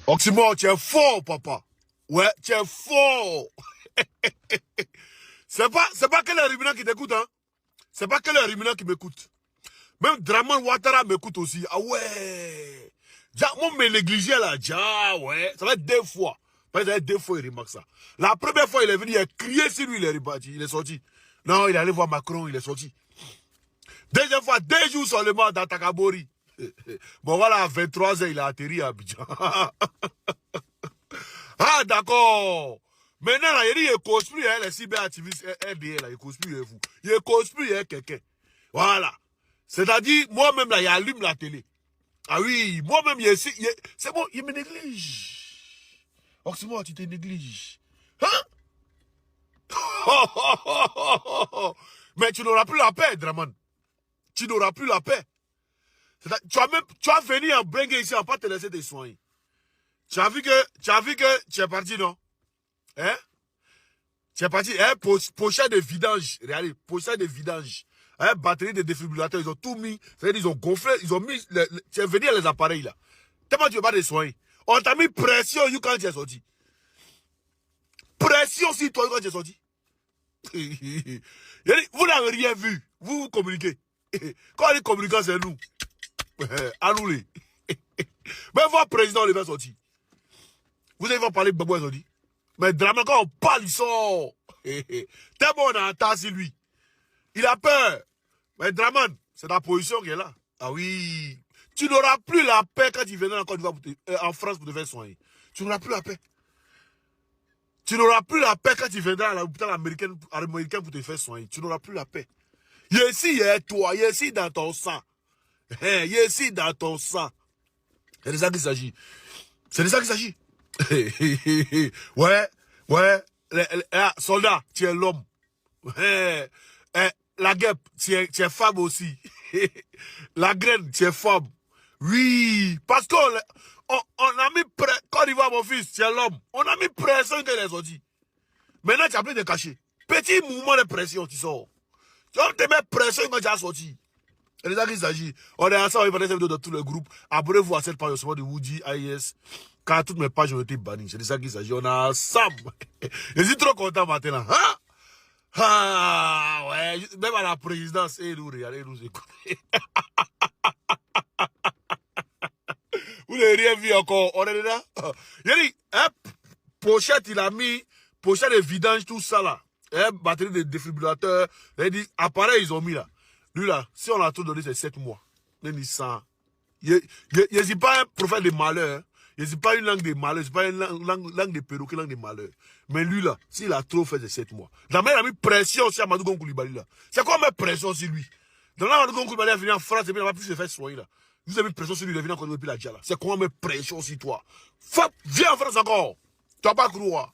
Oxymore, tu es fort, papa. Ouais, tu es fort. C'est pas que les ruminants qui t'écoutent, hein. C'est pas que les ruminants qui m'écoutent. Même Draman Ouattara m'écoute aussi. Ah ouais. Moi, me négligeait là. Ah ouais. Ça va être 2 fois. Ça va être 2 fois, il remarque ça. La première fois, il est venu, il a crié sur lui, il est reparti. Il est sorti. Non, il est allé voir Macron, il est sorti. Deuxième fois, 2 jours seulement dans Takabori. Bon, voilà, à 23h, il a atterri à Abidjan. Ah, d'accord. Maintenant, là, il dit, il construit, les cyberactivistes, RDA, là, il construit, vous. Il construit, quelqu'un. Voilà. C'est-à-dire, moi-même, là, il allume la télé. Ah oui, moi-même, c'est bon, il me néglige. Oxymore, tu te négliges. Hein? Mais tu n'auras plus la paix, Draman. Tu n'auras plus la paix. Tu vas venir en bringue ici, on va pas te laisser te soigner. Tu as vu que tu es parti, non? Hein? Tu es parti, hein? Pochette de vidange. Regardez, pochette de vidange. Hein? Batterie de défibrillateurs, ils ont tout mis. C'est-à-dire, ils ont gonflé, ils ont mis, tu es venu à les appareils, là. Tellement tu ne veux pas te soigner. On t'a mis pression, quand tu es sorti. Pression sur toi, quand tu es sorti. Vous n'avez rien vu. Vous communiquez. Quand on dit communiquant, c'est nous. À nous, les. Même votre président, il va sortir. Vous allez parler de Babou Azodi. Mais Draman, quand on parle, il sort. Tellement on a entendu sur lui. Il a peur. Mais Draman, c'est ta position qui est là. Ah oui. Tu n'auras plus la paix quand tu viendras en France pour te faire soigner. Tu n'auras plus la paix. Tu n'auras plus la paix quand tu viendras à l'hôpital américain pour te faire soigner. Tu n'auras plus la paix. Il est ici, toi. Il est ici dans ton sang. Il est ici dans ton sang. C'est de ça qu'il s'agit. C'est de ça qu'il s'agit. Ouais. Soldat, tu es l'homme. La guêpe, tu es femme aussi. La graine, tu es femme. Oui, parce qu'on a mis quand il voit mon fils, tu es l'homme. On a mis pression que les autres. Maintenant, tu as plus de cacher. Petit mouvement de pression, tu sors. Tu vas te mettre pression quand tu as sorti. C'est de ça qu'il s'agit. On est ensemble, on va faire des vidéos dans tous les groupes. Abonnez-vous à cette page de Woody AIS. Car toutes mes pages ont été bannies. C'est de ça qu'il s'agit. On est ensemble. Je suis trop content maintenant. Hein? Ah, ouais. Même à la présidence, et nous regardez, nous écoutez. Vous n'avez rien vu encore. On est là. Il a dit, pochette, il a mis, pochette de vidange, tout ça là. Batterie de défibrillateur. Il a dit, appareil, ils ont mis là. Lui là, si on a tout donné, c'est 7 mois. Même il sent. Il n'est pas un prophète de malheur. Il n'est pas une langue de malheur. C'est pas une langue de perroquet, langue de malheur. Mais lui là, s'il a trop fait, c'est 7 mois. La mère a mis pression sur Amadou Gon Coulibaly là. C'est quoi mettre pression sur lui? Dans Amadou Gon Coulibaly a venu en France et puis il n'a pas pu se faire soigner là. Vous avez mis pression sur lui, il est venu encore depuis la Djala. C'est comment mettre pression sur toi? Viens en France encore. Tu vas pas croire.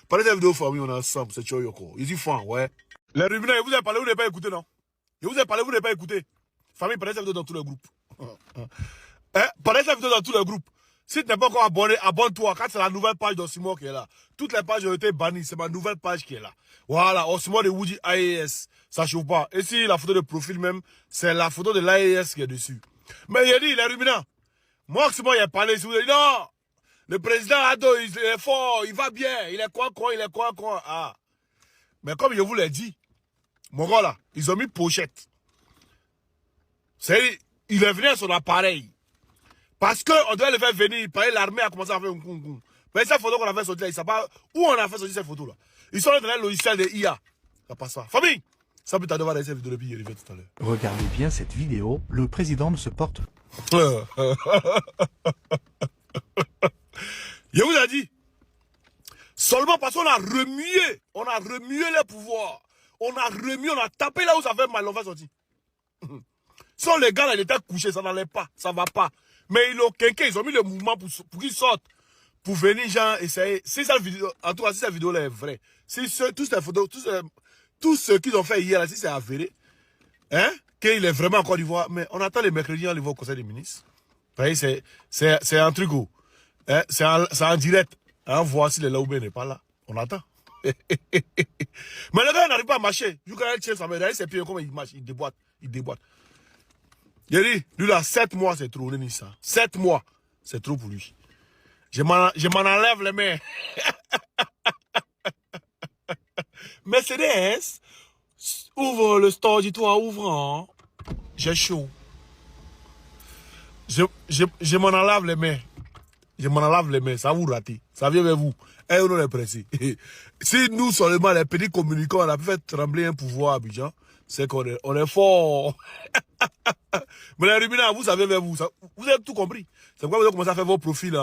Parlez de la vidéo famille, on est ensemble, c'est Choyoko. Ils y font, ouais. Les ruminants, vous avez parlé, vous n'avez pas écouté, non? Je vous ai parlé, vous n'avez pas écouté. Famille, parlez cette vidéo dans tous les groupes. Parlez cette vidéo dans tous les groupes. Si tu n'es pas encore abonné, abonne-toi. Quand c'est la nouvelle page d'Oxymore qui est là. Toutes les pages ont été bannies. C'est ma nouvelle page qui est là. Voilà, Oxymore de Woody AIS. Ça chauffe pas. Et si la photo de profil même, c'est la photo de l'AIS qui est dessus. Mais il a dit, les ruminants. Moi, Oxymore, il a parlé. Il a dit, non. Le président Ado, il est fort. Il va bien. Il est quoi. Ah. Mais comme je vous l'ai dit, mon gars là, ils ont mis pochette. Il est venu à son appareil. Parce qu'on devait le faire venir, l'armée a commencé à faire un coup. Mais cette photo qu'on a fait sortir là, ils ne savent pas où on a fait sortir cette photo là. Ils sont dans le logiciel de IA. Ça passe ça. Famille, ça peut t'avoir cette vidéo depuis hier tout à l'heure. Regardez bien cette vidéo, le président ne se porte. Je vous ai dit. Seulement parce qu'on a remué les pouvoirs. On a tapé là où ça fait mal, on va sortir. Si les gars là, ils étaient couchés, ça n'allait pas, ça va pas. Mais ils ont mis le mouvement pour qu'ils sortent. Pour venir, genre, essayer. Si cette vidéo, en tout cas, si cette vidéo là est vraie, si toutes ces photos, tout ce qu'ils ont fait hier là, si c'est avéré, hein, qu'il est vraiment en Côte d'Ivoire, mais on attend les mercredis, on les voit au Conseil des ministres. C'est un truc où, hein, c'est en direct. Hein, voir si le Laoubé n'est pas là. On attend. Mais le gars n'arrive pas à marcher. You can tient sa main, ses pieds, comme il marche, il déboîte. Il dit, lui là, 7 mois c'est trop, ça. 7 mois, c'est trop pour lui. Je m'en enlève les mains. Mercedes, ouvre le store, dis-toi, ouvrant. J'ai chaud. Je m'en enlève les mains. Je m'en enlève les mains, ça vous rate. Ça vient vers vous. Et on est pressé. Si nous seulement les petits communicants, on a pu faire trembler un pouvoir à Abidjan, c'est qu'on est, on est fort. Mais les ruminants, vous savez vers vous. Vous avez tout compris. C'est pourquoi vous avez commencé à faire vos profils,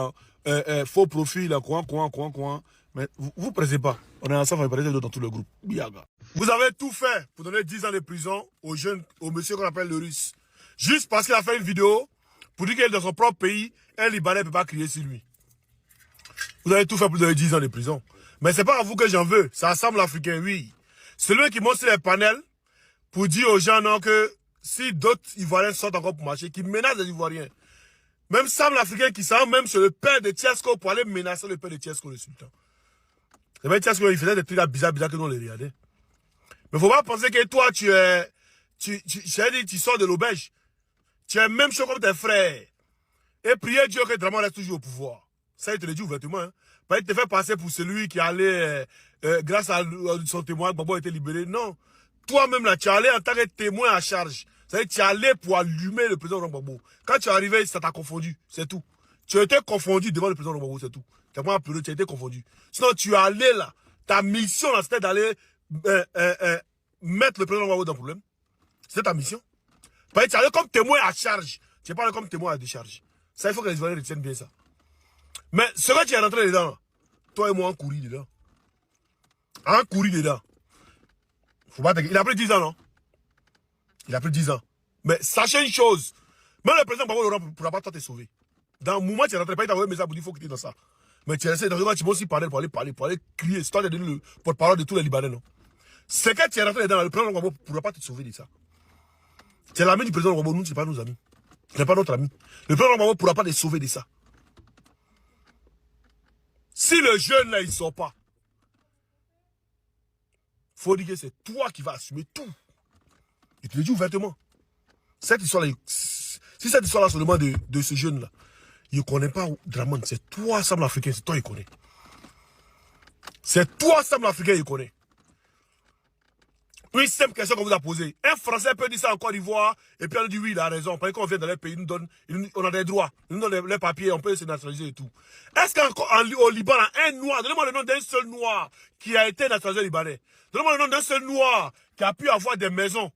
faux profils, coin. Mais vous pressez pas. On est ensemble, on est pressé dans tout le groupe. Biaga. Vous avez tout fait pour donner 10 ans de prison au jeune, au monsieur qu'on appelle le Russe. Juste parce qu'il a fait une vidéo pour dire qu'il est dans son propre pays, un Libanais ne peut pas crier sur lui. Vous avez tout fait pour donner 10 ans de prison. Mais c'est pas à vous que j'en veux. Ça semble africain, oui. Celui qui monte sur les panels pour dire aux gens non que si d'autres Ivoiriens sortent encore pour marcher, qui menacent les Ivoiriens. Même Sam l'Africain qui s'en même sur le père de Tchesco pour aller menacer le père de Tchesco, le sultan. C'est vrai, Tchesco, il faisait des trucs bizarres que nous on les regardait. Mais faut pas penser que toi, tu sors de l'auberge. Tu es même chaud comme tes frères. Et priez Dieu que Draman reste toujours au pouvoir. Ça, il te le dit ouvertement. Hein. Pas il te fait passer pour celui qui allait, grâce à son témoin, Gbagbo a été libéré. Non. Toi-même, là, tu es allé en tant que témoin à charge. C'est-à-dire tu es allé pour allumer le président Gbagbo. Quand tu es arrivé, ça t'a confondu. C'est tout. Tu as été confondu devant le président Gbagbo, c'est tout. Tu n'as pas pleuré, tu as été confondu. Sinon, tu es allé là. Ta mission, là, c'était d'aller mettre le président Gbagbo dans le problème. C'était ta mission. Tu es allé comme témoin à charge. Tu n'es pas allé comme témoin à décharge. Ça, il faut que les Ivoiriens retiennent bien ça. Mais ce que tu es rentré dedans, toi et moi, on courit dedans. On courit dedans. Faut pas il a pris 10 ans, non? Il a pris 10 ans. Mais sachez une chose. Même le président Gbagbo ne pourra pas te sauver. Dans le moment où tu es rentré, il t'a envoyé un message pour dire qu'il faut que tu es dans ça. Mais tu es resté dans le moment où tu vas aussi parler, pour aller crier. C'est toi qui as donné le porte-parole de tous les Libanais, non? C'est que tu es rentré dedans, le président Gbagbo ne pourra pas te sauver de ça. Tu es l'ami du président Gbagbo, nous, ce n'est pas nos amis. Ce n'est pas notre ami. Le président Gbagbo ne pourra pas te sauver de ça. Si le jeune là, il ne sort pas, il faut dire que c'est toi qui vas assumer tout. Je te le dis ouvertement. Cette histoire-là, si cette histoire-là seulement de ce jeune-là, il ne connaît pas Draman, c'est toi, Sam l'Africain, c'est toi qui connais. C'est toi, Sam l'Africain, il connaît. Une simple question qu'on vous a posée. Un Français peut dire ça en Côte d'Ivoire, et puis on dit oui, il a raison. Parce qu'on vient dans les pays, on a des droits, ils nous donnent les papiers, on peut se nationaliser et tout. Est-ce qu'au Liban, un noir, donnez-moi le nom d'un seul noir qui a été nationalisé libanais. Donnez-moi le nom d'un seul noir qui a pu avoir des maisons.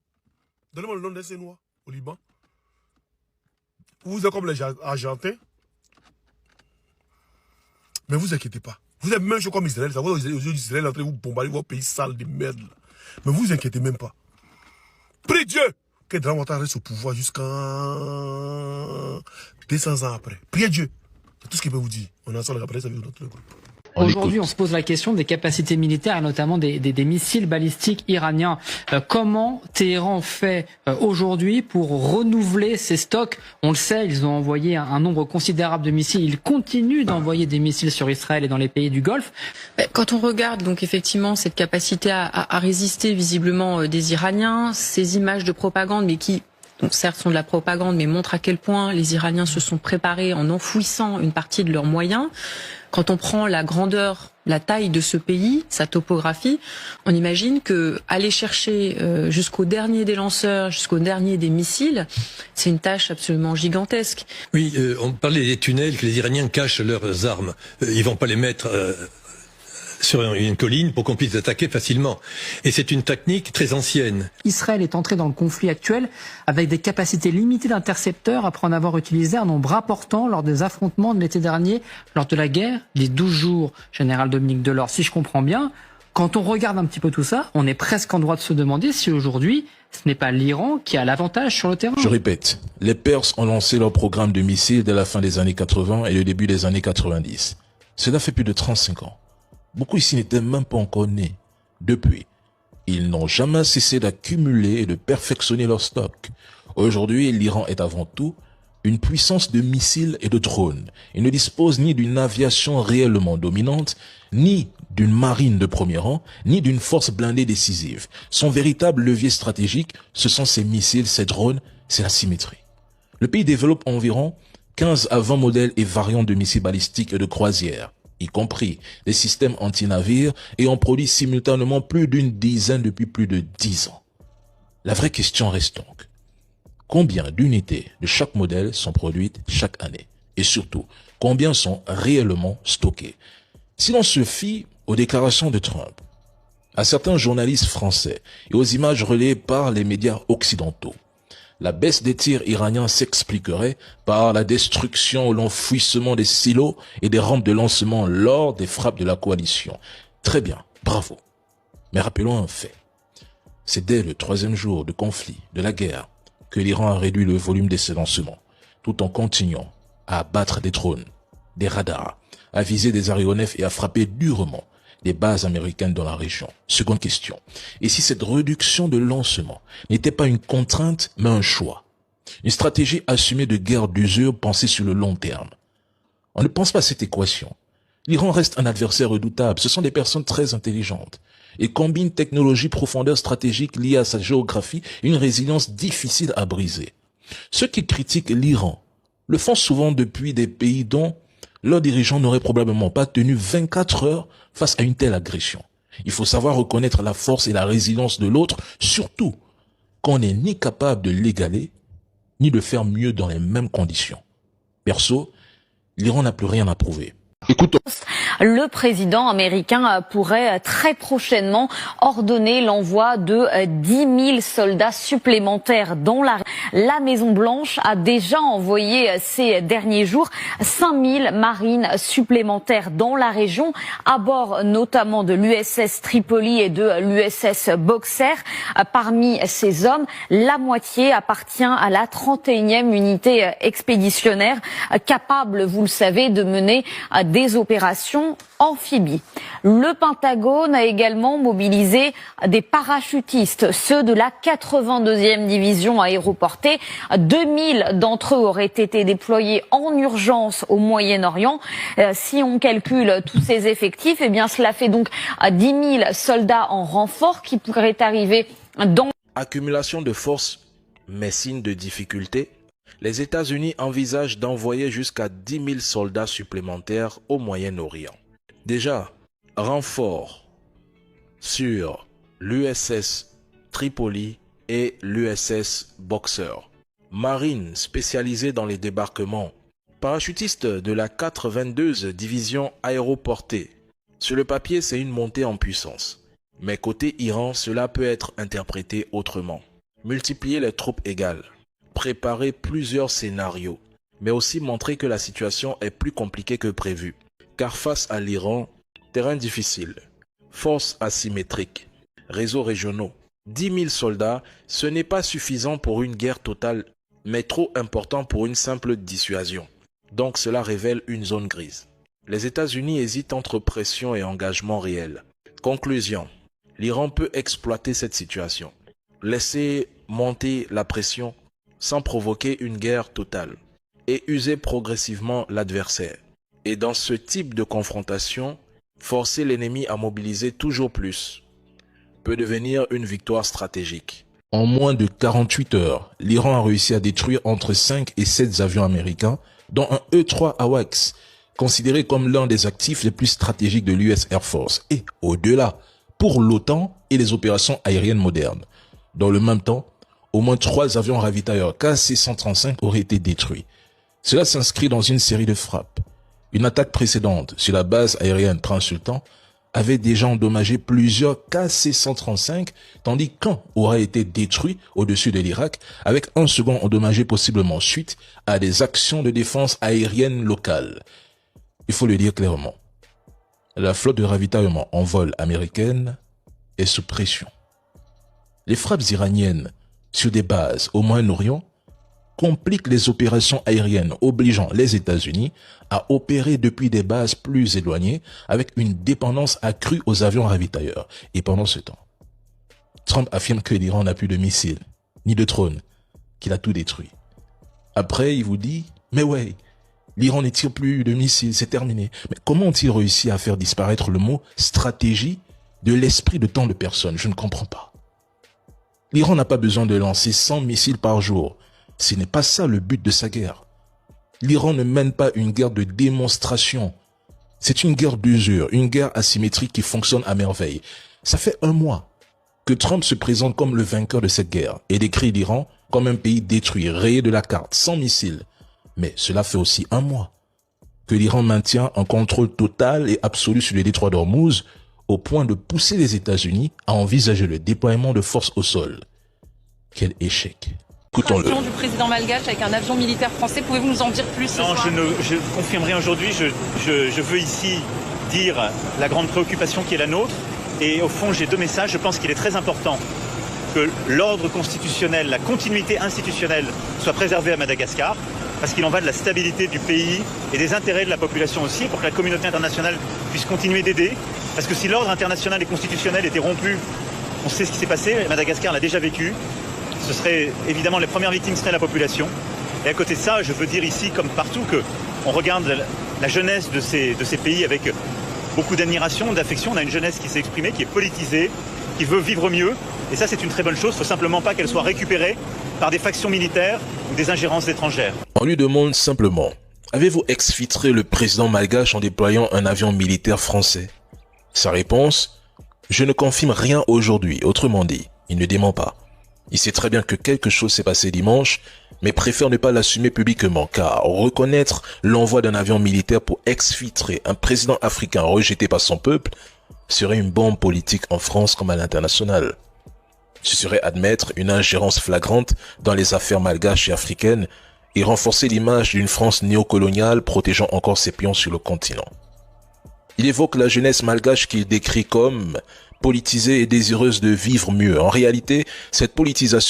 Donnez-moi le nom d'un seul noir au Liban. Vous êtes comme les Argentins. Mais vous inquiétez pas. Vous êtes même chaud comme Israël. Ça, vous, aux yeux d'Israël, en train de vous bombarder vos pays sales de merde. Là. Mais vous inquiétez même pas. Prie Dieu que Draman reste au pouvoir jusqu'à 200 ans après. Priez Dieu. C'est tout ce qu'il peut vous dire. On est ensemble après, ça veut notre groupe. Aujourd'hui, on se pose la question des capacités militaires et notamment des missiles balistiques iraniens. Comment Téhéran fait aujourd'hui pour renouveler ses stocks? On le sait, ils ont envoyé un nombre considérable de missiles. Ils continuent d'envoyer des missiles sur Israël et dans les pays du Golfe. Quand on regarde donc effectivement cette capacité à résister visiblement des Iraniens, ces images de propagande, mais qui donc certes sont de la propagande, mais montrent à quel point les Iraniens se sont préparés en enfouissant une partie de leurs moyens. Quand on prend la grandeur, la taille de ce pays, sa topographie, on imagine que aller chercher jusqu'au dernier des lanceurs, jusqu'au dernier des missiles, c'est une tâche absolument gigantesque. Oui, on parlait des tunnels que les Iraniens cachent leurs armes. Ils vont pas les mettre sur une colline pour qu'on puisse attaquer facilement. Et c'est une technique très ancienne. Israël est entré dans le conflit actuel avec des capacités limitées d'intercepteurs après en avoir utilisé un nombre important lors des affrontements de l'été dernier, lors de la guerre des 12 jours. Général Dominique Delors, si je comprends bien, quand on regarde un petit peu tout ça, on est presque en droit de se demander si aujourd'hui, ce n'est pas l'Iran qui a l'avantage sur le terrain. Je répète, les Perses ont lancé leur programme de missiles dès la fin des années 80 et le début des années 90. Cela fait plus de 35 ans. Beaucoup ici n'étaient même pas encore nés. Depuis, ils n'ont jamais cessé d'accumuler et de perfectionner leur stock. Aujourd'hui, l'Iran est avant tout une puissance de missiles et de drones. Il ne dispose ni d'une aviation réellement dominante, ni d'une marine de premier rang, ni d'une force blindée décisive. Son véritable levier stratégique, ce sont ses missiles, ses drones, c'est la symétrie. Le pays développe environ 15 à 20 modèles et variantes de missiles balistiques et de croisière, y compris des systèmes anti-navires, et ont produit simultanément plus d'une dizaine depuis plus de 10 ans. La vraie question reste donc, combien d'unités de chaque modèle sont produites chaque année? Et surtout, combien sont réellement stockées? Si l'on se fie aux déclarations de Trump, à certains journalistes français et aux images relayées par les médias occidentaux, la baisse des tirs iraniens s'expliquerait par la destruction ou l'enfouissement des silos et des rampes de lancement lors des frappes de la coalition. Très bien, bravo. Mais rappelons un fait. C'est dès le 3e jour de conflit, de la guerre, que l'Iran a réduit le volume de ses lancements, tout en continuant à abattre des drones, des radars, à viser des aéronefs et à frapper durement des bases américaines dans la région. Seconde question. Et si cette réduction de lancement n'était pas une contrainte, mais un choix? Une stratégie assumée de guerre d'usure pensée sur le long terme? On ne pense pas à cette équation. L'Iran reste un adversaire redoutable. Ce sont des personnes très intelligentes et combinent technologie, profondeur stratégique liée à sa géographie et une résilience difficile à briser. Ceux qui critiquent l'Iran le font souvent depuis des pays dont leurs dirigeants n'auraient probablement pas tenu 24 heures face à une telle agression. Il faut savoir reconnaître la force et la résilience de l'autre, surtout quand on n'est ni capable de l'égaler, ni de faire mieux dans les mêmes conditions. Perso, l'Iran n'a plus rien à prouver. Écoutons. Le président américain pourrait très prochainement ordonner l'envoi de 10 000 soldats supplémentaires dans la Maison-Blanche a déjà envoyé ces derniers jours 5 000 marines supplémentaires dans la région, à bord notamment de l'USS Tripoli et de l'USS Boxer. Parmi ces hommes, la moitié appartient à la 31e unité expéditionnaire, capable, vous le savez, de mener des opérations amphibies. Le Pentagone a également mobilisé des parachutistes, ceux de la 82e division aéroportée. 2000 d'entre eux auraient été déployés en urgence au Moyen-Orient. Si on calcule tous ces effectifs, eh bien cela fait donc 10 000 soldats en renfort qui pourraient arriver dans... Accumulation de forces, mais signe de difficulté. Les États-Unis envisagent d'envoyer jusqu'à 10 000 soldats supplémentaires au Moyen-Orient. Déjà, renfort sur l'USS Tripoli et l'USS Boxer. Marine spécialisée dans les débarquements. Parachutistes de la 82e division aéroportée. Sur le papier, c'est une montée en puissance. Mais côté Iran, cela peut être interprété autrement. Multiplier les troupes égales. Préparer plusieurs scénarios, mais aussi montrer que la situation est plus compliquée que prévu. Car face à l'Iran, terrain difficile, forces asymétriques, réseaux régionaux, 10 000 soldats, ce n'est pas suffisant pour une guerre totale, mais trop important pour une simple dissuasion. Donc cela révèle une zone grise. Les États-Unis hésitent entre pression et engagement réel. Conclusion, l'Iran peut exploiter cette situation, laisser monter la pression sans provoquer une guerre totale, et user progressivement l'adversaire. Et dans ce type de confrontation, forcer l'ennemi à mobiliser toujours plus peut devenir une victoire stratégique. En moins de 48 heures, l'Iran a réussi à détruire entre 5 et 7 avions américains, dont un E-3 AWACS, considéré comme l'un des actifs les plus stratégiques de l'US Air Force, et au-delà, pour l'OTAN et les opérations aériennes modernes. Dans le même temps, au moins 3 avions ravitailleurs KC-135 auraient été détruits. Cela s'inscrit dans une série de frappes. Une attaque précédente sur la base aérienne Prince-Sultan avait déjà endommagé plusieurs KC-135, tandis qu'un aura été détruit au-dessus de l'Irak, avec un second endommagé possiblement suite à des actions de défense aérienne locales. Il faut le dire clairement, la flotte de ravitaillement en vol américaine est sous pression. Les frappes iraniennes sur des bases au Moyen-Orient compliquent les opérations aériennes, obligeant les États-Unis à opérer depuis des bases plus éloignées avec une dépendance accrue aux avions ravitailleurs. Et pendant ce temps, Trump affirme que l'Iran n'a plus de missiles, ni de drones, qu'il a tout détruit. Après, il vous dit, mais ouais, l'Iran ne tire plus de missiles, c'est terminé. Mais comment ont-ils réussi à faire disparaître le mot stratégie de l'esprit de tant de personnes? Je ne comprends pas. L'Iran n'a pas besoin de lancer 100 missiles par jour. Ce n'est pas ça le but de sa guerre. l'Iran ne mène pas une guerre de démonstration. C'est une guerre d'usure, une guerre asymétrique qui fonctionne à merveille. Ça fait 1 mois que Trump se présente comme le vainqueur de cette guerre et décrit l'Iran comme un pays détruit, rayé de la carte, sans missiles. Mais cela fait aussi 1 mois que l'Iran maintient un contrôle total et absolu sur le détroit d'Ormuz au point de pousser les États-Unis à envisager le déploiement de forces au sol. Quel échec. Écoutons-le. Du président malgache avec un avion militaire français, pouvez-vous nous en dire plus ce soir ? Je ne confirme rien aujourd'hui. Je veux ici dire la grande préoccupation qui est la nôtre. Et au fond, j'ai 2 messages. Je pense qu'il est très important que l'ordre constitutionnel, la continuité institutionnelle soit préservée à Madagascar, parce qu'il en va de la stabilité du pays et des intérêts de la population aussi, pour que la communauté internationale puisse continuer d'aider. Parce que si l'ordre international et constitutionnel était rompu, on sait ce qui s'est passé, Madagascar l'a déjà vécu, ce serait évidemment les premières victimes seraient la population. Et à côté de ça, je veux dire ici, comme partout, qu'on regarde la jeunesse de ces pays avec beaucoup d'admiration, d'affection. On a une jeunesse qui s'est exprimée, qui est politisée, qui veut vivre mieux. Et ça, c'est une très bonne chose. Il ne faut simplement pas qu'elle soit récupérée par des factions militaires ou des ingérences étrangères. On lui demande simplement, avez-vous exfiltré le président malgache en déployant un avion militaire français? Sa réponse, je ne confirme rien aujourd'hui. Autrement dit, il ne dément pas. Il sait très bien que quelque chose s'est passé dimanche, mais préfère ne pas l'assumer publiquement, car reconnaître l'envoi d'un avion militaire pour exfiltrer un président africain rejeté par son peuple serait une bombe politique en France comme à l'international. Ce serait admettre une ingérence flagrante dans les affaires malgaches et africaines et renforcer l'image d'une France néocoloniale protégeant encore ses pions sur le continent. Il évoque la jeunesse malgache qu'il décrit comme politisée et désireuse de vivre mieux. En réalité, cette politisation